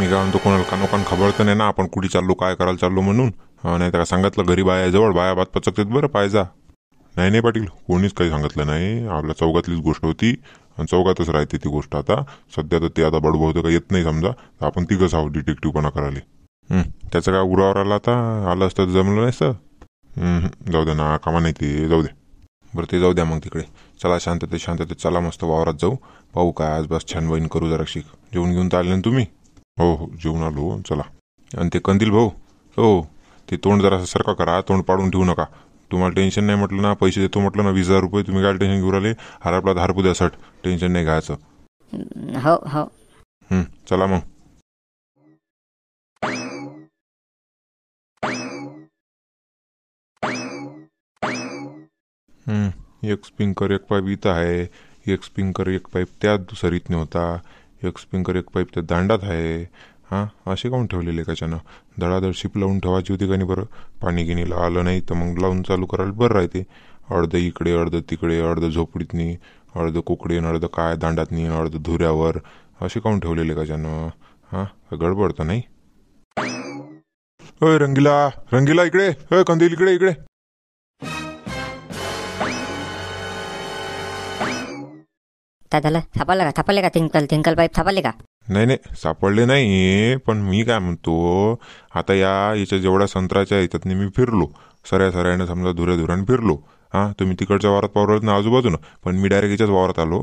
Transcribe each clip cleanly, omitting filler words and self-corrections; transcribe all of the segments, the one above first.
मी काय म्हणतो, कोणाला कानोकान खबर तर नाही ना आपण कुठे चाललो, काय करायला चाललो म्हणून? नाही तर सांगितलं घरी बाया जवळ बाया बात पचकतात बरं पाहिजा. नाही नाही पाटील, कोणीच काही सांगितलं नाही. आपल्या चौकातलीच गोष्ट होती आणि चौकातच राहते ती गोष्ट. आता सध्या तर ते आता बडबड होतं काही येत नाही समजा, तर आपण तिघंच आहोत डिटेक्टिव्हपणा करायला. त्याचं काय उरावर आला आता, आलं असतं तर जमलं नाही सर. जाऊ दे ना, कामा नाही ते, जाऊ दे. बरं ते जाऊ द्या मग तिकडे. चला शांततेत चला, मस्त वावरात जाऊ, पाहू काय आज बस छान वहीन करू जरा शिक. जेवून घेऊन तर आले ना तुम्ही? हो हो जेवून आलो, चला. आणि ते कंदील भाऊ, हो ते तोंड जरा सारखं करा, तोंड पाडून ठेवू नका. तुम्हाला टेन्शन नाही म्हटलं ना, पैसे देतो म्हटलं ना 20,000 रुपये, तुम्ही काय टेन्शन घेऊ राहिले? आपला धारपू द्या सट, टेन्शन नाही घ्यायचं. हो हो. चला मग. एक स्पिंकर एक पाईप इथं आहे, एक स्पिंकर एक पाईप त्या सरीतने होता, एक स्पिंकर एक पाईप त्या दांडात आहे. हां असे काऊन ठेवलेले कशानं? धडाधड शिप लावून ठेवायची होती का नाही बरं? पाणी गिनीला आलं नाही तर मग लावून चालू करायला बरं राहते. अर्धं इकडे अर्धं तिकडे, अर्धं झोपडीतनी, अर्धं कोकडेन, अर्धं काय दांडातनी, अर्धं धुऱ्यावर, असे काऊन ठेवलेले कशानं? हां गडबड तर नाही? अय रंगीला इकडे, अय कंदील इकडे इकडे. काय झालं? सापडले का थिंकल पाईप सापडले का? नाही सापडले नाही, पण मी काय म्हणतो, आता याच्या जेवढ्या संत्र्याच्या याच्यात मी फिरलो, सऱ्याने समजा धुऱ्याने फिरलो. हां तुम्ही तिकडच्या वावरात पावरत ना आजूबाजूनं, पण मी डायरेक्ट याच्याच वावरात आलो.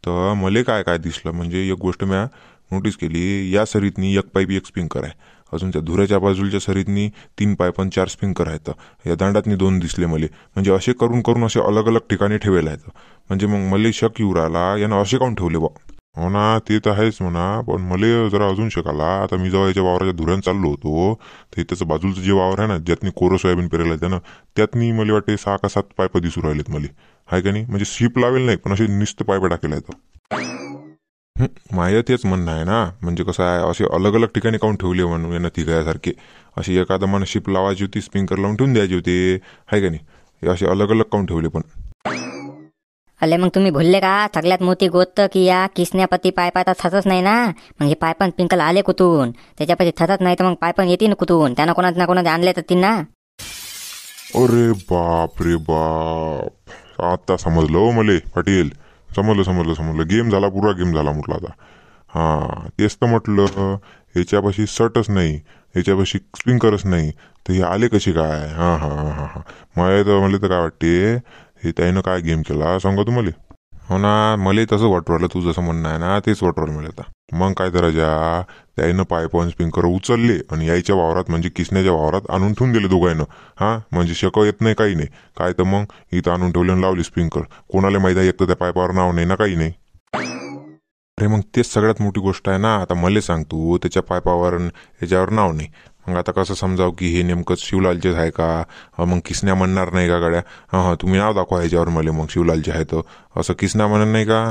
तर मला काय दिसलं म्हणजे एक गोष्ट मी नोटीस केली, या सरीतनी एक पाईप एक स्पिंकर आहे, अजून त्या धुऱ्याच्या बाजूच्या सरीतनी 3 पाईप आणि 4 स्पिंकर आहेत, या दांडातनी 2 दिसले मला. म्हणजे असे करून असे अलग ठिकाणी ठेवले आहेत. म्हणजे मग मला शक येऊ राहिला, यानं असे काऊन ठेवले बा? हो ना ते तर आहेच म्हणा, पण मला जरा अजून शक आला. आता मी जेव्हा याच्या वावराच्या धुऱ्यानं चाललो होतो, तर त्याचं बाजूचं जे वावर आहे ना, ज्यातनी कोरं सोयाबीन पेरेल आहे त्यानं, त्यातनी मला वाटते 6 का 7 पाईप दिसू राहिलेत मला, आहे का नाही? म्हणजे शिप लावेल नाही, पण असे नुसतं पाईप टाकेला आहेत. माझं तेच म्हणणं आहे ना, म्हणजे कसं आहे, असे अलग ठिकाणी काऊन ठेवले म्हणून यानं तिघासारखे. अशी एखादं मन शिप लावायची होती, स्पिंकर लावून ठेवून द्यायची होती, आहे का नाही? हे असे अलग काऊन ठेवले पण? अले मग तुम्ही भुलले का? सगळ्यात मोठी गोष्ट की या किसण्यापती पायपाचा थसच नाही ना. मग हे पायपन पिंकल आले कुठून? त्याच्यापती थसच नाही तर मग पायपन येतील कुठून? त्यांना कोणाचे आणले तर तीन ना. अरे बाप रे बाप, आता समजलं हो मले पाटील, समजलं. गेम झाला, पुरा गेम झाला म्हटलं आता. हां तेच तर म्हटलं, ह्याच्यापाशी सटच नाही, ह्याच्यापाशी स्पिंकरच नाही, तर हे आले कसे काय? हां मला तर काय वाटते, हे त्यानं काय गेम केला सांगा तुम्हाला. हो ना, मला तसं वाटू राहिलं, तू जसं म्हणणं आहे ना तेच वाटू राहिलं मला आता. मग काय करायच्या, त्यानं पाईप आणि स्पिंकर उचलले आणि यायच्या वावरात म्हणजे किसण्याच्या वावरात आणून ठेवून दिले दोघांना. हां म्हणजे शक येत नाही, काही नाही काय, तर मग इथं आणून ठेवले आणि लावली स्पिंकर. कोणाला माहिती आहे, एक तर त्या पाईपावर नाव नाही ना, काही नाही. अरे मग तेच सगळ्यात मोठी गोष्ट आहे ना. आता मला सांगतो, त्याच्या पाईपावर याच्यावर नाव नाही, मग आता कसं समजाव की हे नेमकं शिवलालचेच आहे का? मग किसण्या म्हणणार नाही का गाड्या? हां तुम्ही नाव दाखवा ह्याच्यावर मला, मग शिवलालचे आहे तर असं किसण्या म्हणत नाही का?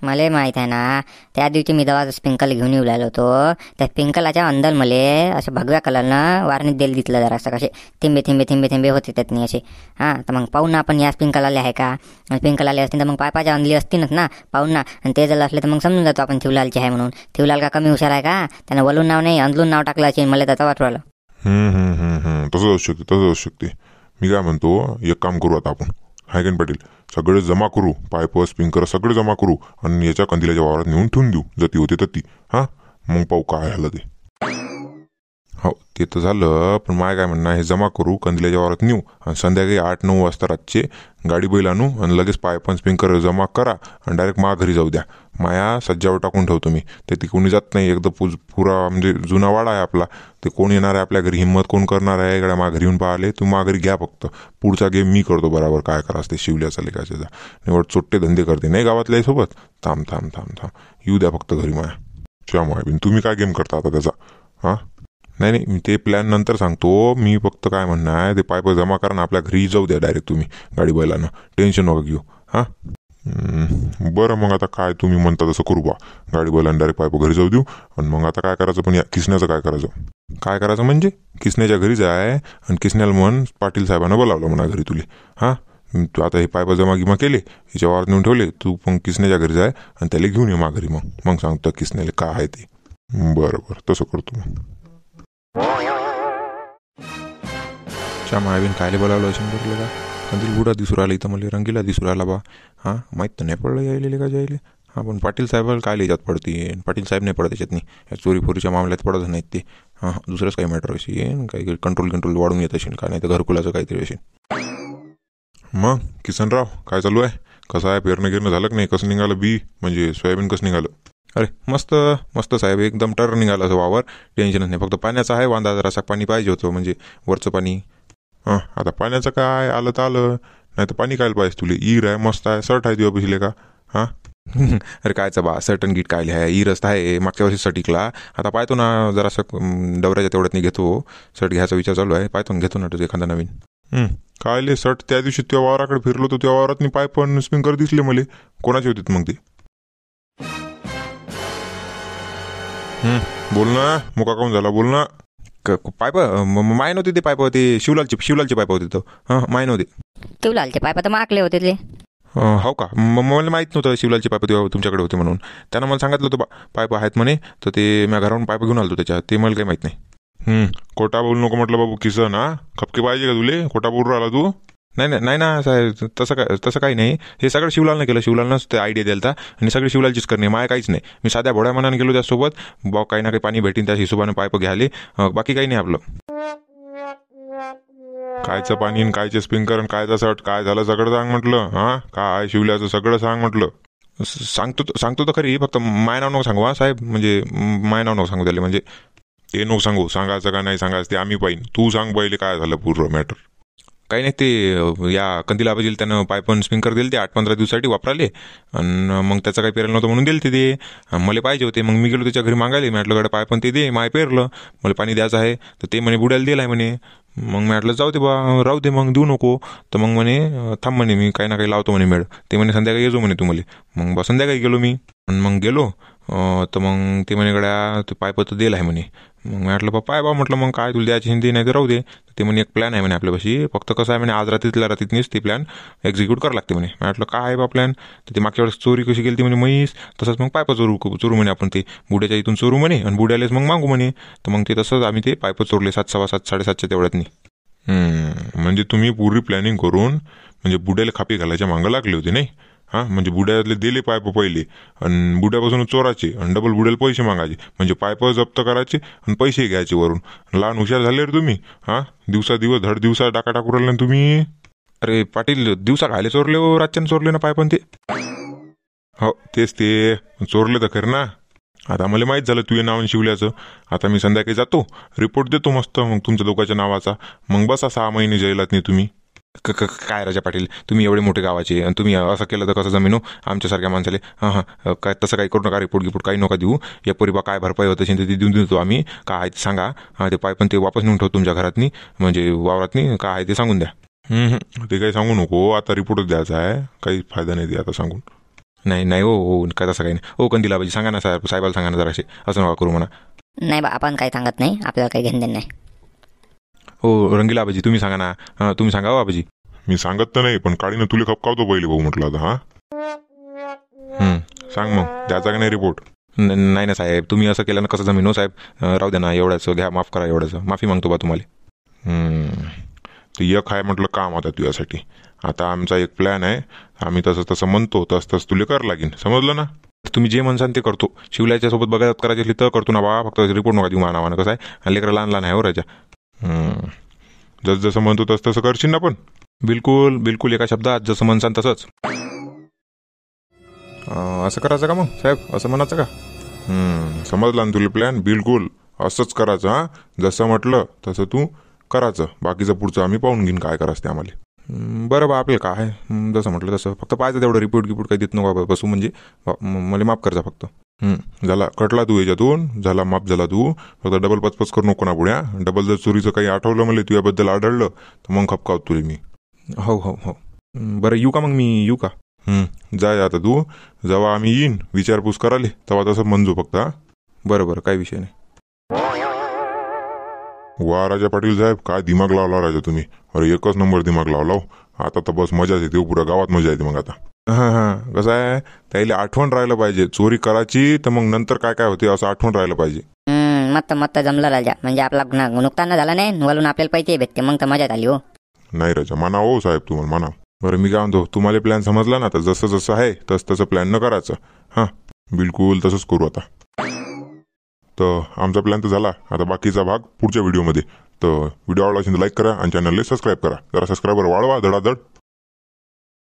मला माहीत आहे ना, त्या दिवशी मी दवा स्पिंकल घेऊन येऊ लागलो होतो, त्या स्पिंकलाच्या अंदर मला असं भगव्या कलरनं वारणी दिलं दिसलं जरा, असं कसे थिंबे होते त्यातनी असे. हां तर मग पाहून ना आपण या स्पिंकल आले आहे का? स्पिंकल आले असतील तर मग पायपाच्या अंधली असतीलच ना, पाहून ना. आणि ते जर असले तर मग समजून जातो आपण शिवलालचे आहे म्हणून. शिवलाल का कमी हुशार आहे का? त्यानं वलून नाव नाही अंधलून नाव टाकलं असेल, मला त्याचा वाटू राहिलं. तसंच असू शकते. मी काय म्हणतो, एक काम करू आता आपण, हाय का पाटील, सगळे जमा करू, पाईप स्पिंकर सगळे जमा करू आणि याच्या कंदिलाच्या वावरात नेऊन ठेवून देऊ, जती होते तती. हां मग पाहू काय झालं ते. हो ते तर झालं, पण माय काय म्हणणं, हे जमा करू, कंदिलाच्या वावरात नेऊ आणि संध्याकाळी 8-9 वाजता रातचे गाडी बैल आणू आणि लगेच पाईप आणि स्पिंकर जमा करा आणि डायरेक्ट घरी जाऊ द्या. माया सज्जावर टाकून ठेवतो मी, ते ती कोणी जात नाही. एकदा पुरा म्हणजे जुना वाडा आहे आपला, ते कोण येणार आहे आपल्या घरी, हिंमत कोण करणार आहे इकडे घरी येऊन पाहिले. तू घरी घ्या फक्त, पुढचा गेम मी करतो बरोबर. काय करायचं ते शिवल्याचा लेखाचा निवड चोट्टे धंदे करते नाही गावातल्या सोबत. थांब येऊ द्या फक्त घरी माया. श्याम तुम्ही काय गेम करता आता त्याचा? हां नाही मी ते प्लॅन नंतर सांगतो. मी फक्त काय म्हणणं आहे, ते पाईप जमा करा ना, आपल्या घरी जाऊ द्या डायरेक्ट तुम्ही गाडी बैलानं, टेन्शन नका घेऊ. हां बरं मग आता काय तुम्ही म्हणता तसं करू बा, गाडी बैलानं डायरेक्ट पाईप घरी जाऊ देऊ. आणि मग आता काय करायचं, पण या किसण्याचं काय करायचं म्हणजे किसण्याच्या घरी जाय आणि किसण्याला म्हण पाटील साहेबांना बोलावलं म्हणा घरी तुले. हां तू आता हे पाईप जमा गिमा केले याच्या वावरात नेऊन ठेवले, तू पण किसण्याच्या घरी जाय आणि त्याला घेऊन ये माघारी. मग सांगतो किसण्याला काय आहे ते. बरं बरं तसं करतो मग. मायाबीन कायले बोलावलं असेल बरं का. कंदील बुडा दिसू राहिला इथं, मला रंगीला दिसू राहिला बा. हां माहीत तर नाही पडलं यायले का जायले. हां पण पाटील साहेबाला काय याच्यात पडते. पाटील साहेब नाही पडत याच्यात नाही. या चोरीफोरीच्या मामल्यात पडत नाहीत ते. हां दुसरंच काही मॅटर असेल, काही कंट्रोल वाढून येत असेल का, नाही तर घरकुलाचं काहीतरी असेल. मग किसनराव काय चालू आहे, कसं आहे, पेरणं गिरणं झालं की नाही, कसं निघालं बी म्हणजे सोयाबीन कसं निघालं. अरे मस्त मस्त साहेब, एकदम टर निघालं असं वावर. टेन्शनच नाही, फक्त पाण्याचं आहे वांदा, जरासा पाणी पाहिजे होतं म्हणजे वरचं पाणी. हां आता पाण्याचं काय आलं तर आलं, नाही तर पाणी काय पाहिजे तुले. ईर आहे मस्त आहे, सर्ट आहे दिवा पिशले का. हां अरे कायचं बा सर्टन गीट काय आहे, ई रस्ता आहे मागच्या वर्षी सटिकला. आता पाहतो ना जरासं डवऱ्याच्या तेवढ्यात नाही घेतो, सर्ट घ्यायचा विचार चालू आहे. पाहतो ना घेतो ना तुझं एखादा नवीन. कायले सर्ट त्या दिवशी त्या वावराकडे फिरलो तर त्या वावरात मी पाईप पण स्प्रिंकर दिसले मला. कोणाचे होते मग ते. बोल ना, मुका काऊन झाला, बोल ना. पाईप माय नव्हते ते, पाईप ते शिवलालचे पाईप होते तो. हां माय नव्हते. शिवलालचे पाईप तर मागले होते ते. हो का, मला माहीत नव्हतं शिवलालचे पाईप तुमच्याकडे होते म्हणून. त्यानं मला सांगितलं होतं पाईप आहेत म्हणे, तर ते मी घरावरून पाईप घेऊन आलो त्याच्या, ते मला काही माहीत नाही. खोटा बोलू नको म्हटलं बाबू. किसन हा खपके पाहिजे का तुले, खोटा बोलू राहिला तू. नाही ना साहेब, तसं काही नाही. हे सगळं शिवलालनं केलं, शिवलालनंच ते आयडिया दिला आणि सगळी शिवलालचीच करणे, माय काहीच नाही. मी साध्या भोड्या मनाने गेलो त्यासोबत, भाऊ काही ना काही पाणी भेटीन त्या हिशोबाने पाईप घ्यायले, बाकी काही नाही आपलं. कायचं पाणी आणि कायचे स्प्रिंकर आणि कायचा सर्ट काय झालं सगळं सांग म्हटलं. हां काय शिवल्याचं सगळं सांग म्हटलं. सांगतो तर खरी, फक्त माय नाव नको सांगू हा साहेब, म्हणजे माय नाव नको सांगू त्याला, म्हणजे ते नको सांगू, सांगायचं का नाही सांगायचं ते आम्ही पाहिजे. तू सांग पहिले काय झालं पूर्ण मॅटर. काही नाही, ते या कंदीला आबाजीला त्यानं पाईप आणि स्प्रिंकर दिले ते 8-15 दिवसासाठी वापराले, आणि मग त्याचं काही पेरलं नव्हतं म्हणून दिले ते मला पाहिजे होते. मग मी गेलो त्याच्या घरी मागायले, म्हटलं गड्या पाईप पण ते दे, माय पेरलं, मला पाणी द्यायचं आहे. तर ते म्हणे बुडायला दिलं आहे म्हणे. मग म्हटलं जाऊ दे बा, राहू दे मग देऊ नको. तर मग म्हणे थांब म्हणे, मी काही ना काही लावतो म्हणे मेळ. ते म्हणे संध्याकाळी येजो म्हणे तुम्हाला. मग बा संध्याकाळी गेलो मी, आणि मग गेलो तर मग ते म्हणे गड्या ते पाईप तर दिलं आहे म्हणे. मग म्हटलं बा पाय बा, म्हटलं मग काय तुला द्यायची हिंदी नाही तर राहू दे. ते म्हणे एक प्लॅन आहे म्हणे आपल्यापाशी, फक्त कसं आहे म्हणे आज रात्रीतल्या रात्रीतनीच ती प्लॅन एक्झिक्यूट करावं लागते म्हणे. म्हटलं काय आहे बा प्लॅन. तर ते मागच्या वेळेस चोरी कशी केली ती म्हणे म्हैस, तसंच मग पाईप चोरू म्हणे आपण, ते बुड्याच्या इथून चोरू म्हणे आणि बुड्यालेच मग मागू म्हणे. तर मग ते तसंच आम्ही ते पाईप चोरले 7, 7:15, 7:30च्या तेवढ्यातनी. म्हणजे तुम्ही पूर्वी प्लॅनिंग करून म्हणजे बुड्याला खापी घालायच्या मागं लागले होते नाही. हां म्हणजे बुड्यातले दिले पाईप पहिले आणि बुड्यापासून चोराचे आणि डबल बुड्याला पैसे मागायचे, म्हणजे पाईप जप्त करायचे आणि पैसे घ्यायचे वरून. लहान हुशार झाले रे तुम्ही. हां दिवस धड दिवसा टाका टाकू राहिले ना तुम्ही. अरे पाटील, दिवसा खायला चोरले हो, रातच्यानं चोरले ना पाईप ते. हो तेच ते चोरले तर खरं ना. आता मला माहीत झालं तुझे नाव शिवल्याचं. आता मी संध्याकाळी जातो, रिपोर्ट देतो मस्त मग तुमच्या दोघांच्या नावाचा. मग बसा 6 महिने जेलात नाही तुम्ही. काय राजा पाटील, तुम्ही एवढे मोठे गावाचे आणि तुम्ही असं केलं तर कसं जमीन हो आमच्यासारख्या माणसाले. हां काय तसं काही करू नका, रिपोर्ट काही नका देऊ. या पोरीबा काय भरपाई होत असेल ते देऊन देतो आम्ही. काय आहे ते सांगा. ते पाईप पण ते वापस नेऊन ठेवतो तुमच्या घरातनी, म्हणजे वावरातनी. काय आहे ते सांगून द्या. ते काही सांगू नको, आता रिपोर्टच द्यायचा आहे, काही फायदा नाही ते आता सांगून. नाही हो काय तसं काही नाही हो. कंदीला बाजी सांगा ना साहेबाला सांगा ना जराशे, असं नका करू म्हणा. नाही बा, आपण काही सांगत नाही, आपल्याला काही घेणं देणं नाही. हो रंगीला आबाजी तुम्ही सांगा ना. तुम्ही सांगा हो आबाजी. मी सांगत तर नाही, पण काळीनं तुला खपकावतो पहिले भाऊ म्हटलं आता. हां सांग मग द्यायचा का नाही रिपोर्ट. नाही ना साहेब, तुम्ही असं केलं ना कसं जमीन हो साहेब. राहू द्या ना, एवढ्याचं घ्या, माफ करा एवढ्याचं, माफी मागतो बा तुम्हाला. तर एक आहे म्हटलं काम आता तुझ्यासाठी. आता आमचा एक प्लॅन आहे, आम्ही तसं म्हणतो तसं तुला करावं लागेल, समजलं ना. तुम्ही जे म्हणसान ते करतो. शिवल्याच्या सोबत बघायला करायची असली तर करतो ना बा, फक्त रिपोर्ट नका देऊ नावानं. कसं आहे लेकरं लहान आहे हो राजा. जसं म्हणतो तसं करशील ना. पण बिलकुल एका शब्दात जसं म्हणसान तसंच. असं करायचं का मग साहेब, असं म्हणायचं का. समजला ना तुला प्लॅन. बिलकुल असंच करायचं. हां जसं म्हटलं तसं तू करायचं, बाकीचं पुढचं आम्ही पाहून घेईन काय करायचं ते आम्हाला. बरं बा, आपलं काय आहे जसं म्हटलं तसं, फक्त पाहिजे तेवढं रिपोर्ट काही देत नको बसू, म्हणजे मला माफ करजा फक्त. झाला कटला तू याच्यातून, झाला माफ झाला तू. फक्त डबल पचपच करू नको ना पुढ्या. डबल जर चोरीचं काही आठवलं मला तुझ्याबद्दल आढळलं तर मग खपकावत तुला मी. हो बरं येऊ का मग मी, येऊ का. जाय आता तू. जेव्हा आम्ही येईन विचारपूस कराले तेव्हा तसं म्हणजो फक्त. हा बरं काही विषय नाही. वा राजा पाटील साहेब, काय दिमाग लावला राजा तुम्ही. अरे एकच नंबर दिमाग लावला. आता तर बस मजाच येते हो, पुऱ्या गावात मजा येते मग आता. हां हां, कसं आहे त्याला आठवण राहायला पाहिजे, चोरी करायची तर मग नंतर काय काय होते असं आठवण राहायला पाहिजे. मस्त मस्त जमलं राजा, म्हणजे आपला नुकसान झाला नाही, वळून आपल्याला पैसे भेटते, मग तर मजा आली हो. नाही राजा, माना हो साहेब, तुम्हाला माना. बरं मी काय म्हणतो, तुम्हाला प्लॅन समजला ना, तर जसं जसं आहे तसं प्लॅन न करायचं. हां, बिलकुल तसंच करू आता. तर आमचा प्लॅन तर झाला, आता बाकीचा भाग पुढच्या व्हिडिओमध्ये. तर व्हिडिओ आवडला असेल तर लाईक करा आणि चॅनलला सबस्क्राईब करा. जरा सबस्क्रायबर वाढवा धडाधड.